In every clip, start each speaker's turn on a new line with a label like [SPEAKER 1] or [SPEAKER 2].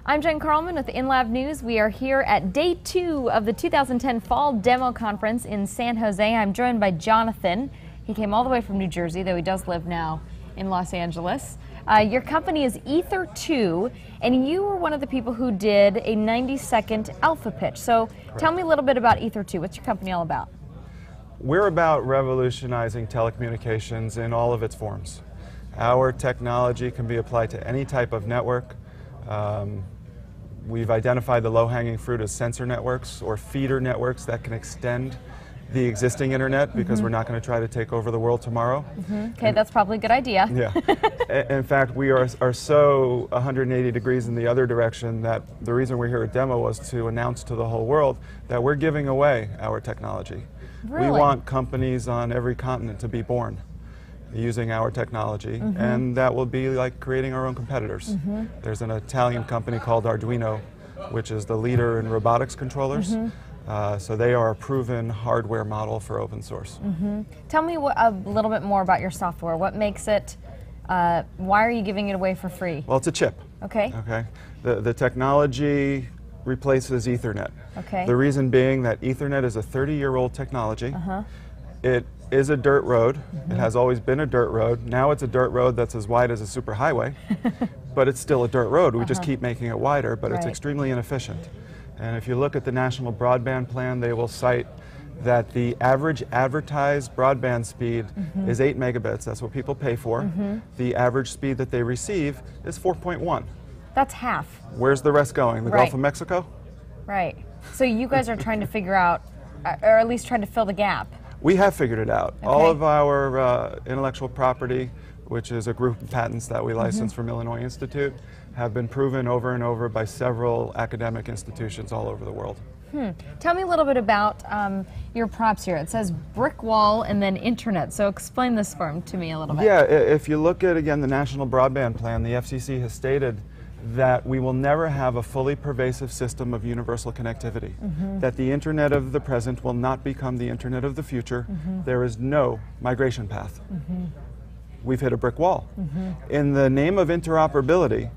[SPEAKER 1] I'm Jen Carlman with InLab News. We are here at day 2 of the 2010 Fall Demo Conference in San Jose. I'm joined by Jonathan. He came all the way from New Jersey, though he does live now in Los Angeles. Your company is Ether2, and you were one of the people who did a 90-second alpha pitch. So tell me a little bit about Ether2. What's your company all about?
[SPEAKER 2] We're about revolutionizing telecommunications in all of its forms. Our technology can be applied to any type of network. We've identified the low-hanging fruit as sensor networks or feeder networks that can extend the existing internet, because we're not going to try to take over the world tomorrow.
[SPEAKER 1] Okay, that's probably a good idea.
[SPEAKER 2] Yeah. In fact, we are so 180 degrees in the other direction that the reason we're here at Demo was to announce to the whole world that we're giving away our technology.
[SPEAKER 1] Really?
[SPEAKER 2] We want companies on every continent to be born using our technology, and that will be like creating our own competitors. There's an Italian company called Arduino, which is the leader in robotics controllers. So they are a proven hardware model for open source.
[SPEAKER 1] Tell me a little bit more about your software. What makes it, why are you giving it away for free?
[SPEAKER 2] Well, it's a chip.
[SPEAKER 1] Okay.
[SPEAKER 2] Okay. The technology replaces Ethernet.
[SPEAKER 1] Okay.
[SPEAKER 2] The reason being that Ethernet is a 30-year-old technology. It is a dirt road. It has always been a dirt road. Now it's a dirt road that's as wide as a superhighway, but it's still a dirt road. We just keep making it wider, but it's extremely inefficient. And if you look at the National Broadband Plan, they will cite that the average advertised broadband speed is 8 megabits. That's what people pay for. The average speed that they receive is 4.1.
[SPEAKER 1] That's half.
[SPEAKER 2] Where's the rest going? The Gulf of Mexico?
[SPEAKER 1] Right. So you guys are trying to figure out, or at least trying to fill the gap.
[SPEAKER 2] We have figured it out. All of our intellectual property, which is a group of patents that we license from Illinois Institute, have been proven over and over by several academic institutions all over the world.
[SPEAKER 1] Tell me a little bit about your props here. It says brick wall and then internet. So explain this to me a little bit.
[SPEAKER 2] Yeah, if you look at, again, the National Broadband Plan, the FCC has stated that we will never have a fully pervasive system of universal connectivity, that the internet of the present will not become the internet of the future. There is no migration path. We've hit a brick wall. In the name of interoperability,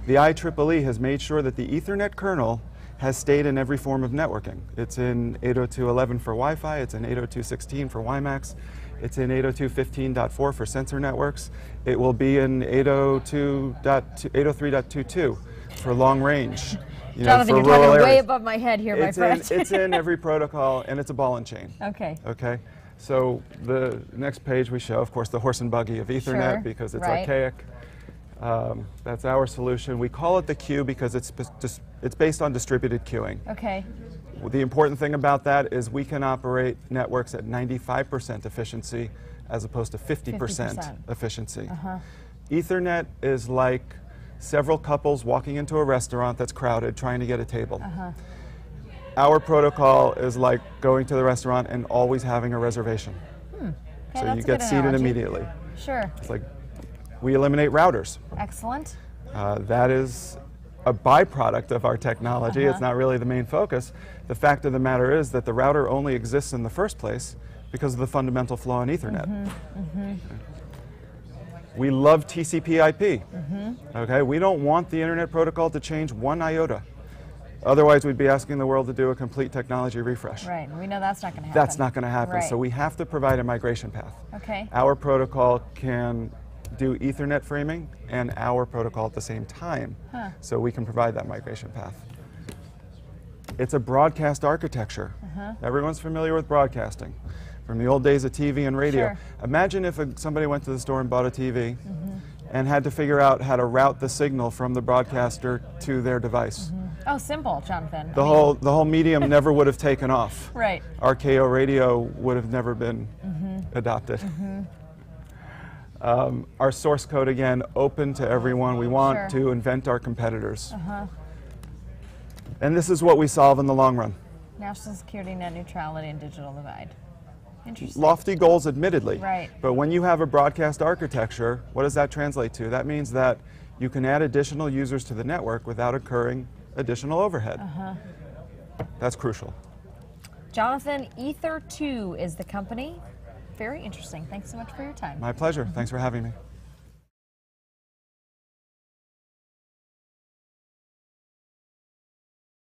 [SPEAKER 2] the IEEE has made sure that the Ethernet kernel has stayed in every form of networking. It's in 802.11 for Wi-Fi, it's in 802.16 for WiMAX, it's in 802.15.4 for sensor networks. It will be in 803.22 for long range.
[SPEAKER 1] Jonathan, you're talking way above my head here, my friend.
[SPEAKER 2] It's in every protocol, and it's a ball and chain.
[SPEAKER 1] Okay.
[SPEAKER 2] Okay. So the next page we show, of course, the horse and buggy of Ethernet because it's archaic. That's our solution. We call it the queue because it's based on distributed queuing.
[SPEAKER 1] Okay.
[SPEAKER 2] The important thing about that is we can operate networks at 95% efficiency as opposed to 50% efficiency. Ethernet is like several couples walking into a restaurant that's crowded trying to get a table. Our protocol is like going to the restaurant and always having a reservation. Okay, so you get seated immediately.
[SPEAKER 1] Sure.
[SPEAKER 2] It's like we eliminate routers.
[SPEAKER 1] Excellent.
[SPEAKER 2] That is a byproduct of our technology. It's not really the main focus. The fact of the matter is that the router only exists in the first place because of the fundamental flaw in Ethernet. We love TCP/IP. Okay, we don't want the internet protocol to change one iota. Otherwise, we'd be asking the world to do a complete technology refresh.
[SPEAKER 1] Right, we know that's not going to happen.
[SPEAKER 2] That's not going to happen. So we have to provide a migration path.
[SPEAKER 1] Okay.
[SPEAKER 2] Our protocol can do Ethernet framing and our protocol at the same time, so we can provide that migration path. It's a broadcast architecture. Everyone's familiar with broadcasting from the old days of TV and radio. Imagine if somebody went to the store and bought a TV and had to figure out how to route the signal from the broadcaster to their device.
[SPEAKER 1] Oh, simple, Jonathan.
[SPEAKER 2] The whole medium never would have taken off.
[SPEAKER 1] Right.
[SPEAKER 2] RKO radio would have never been adopted. Our source code, again, open to everyone. We want to invent our competitors. And this is what we solve in the long run.
[SPEAKER 1] National security, net neutrality, and digital divide. Interesting.
[SPEAKER 2] Lofty goals, admittedly.
[SPEAKER 1] Right.
[SPEAKER 2] But when you have a broadcast architecture, what does that translate to? That means that you can add additional users to the network without incurring additional overhead. That's crucial.
[SPEAKER 1] Jonathan, Ether2 is the company. Very interesting. Thanks so much for your time.
[SPEAKER 2] My pleasure. Thanks for having me.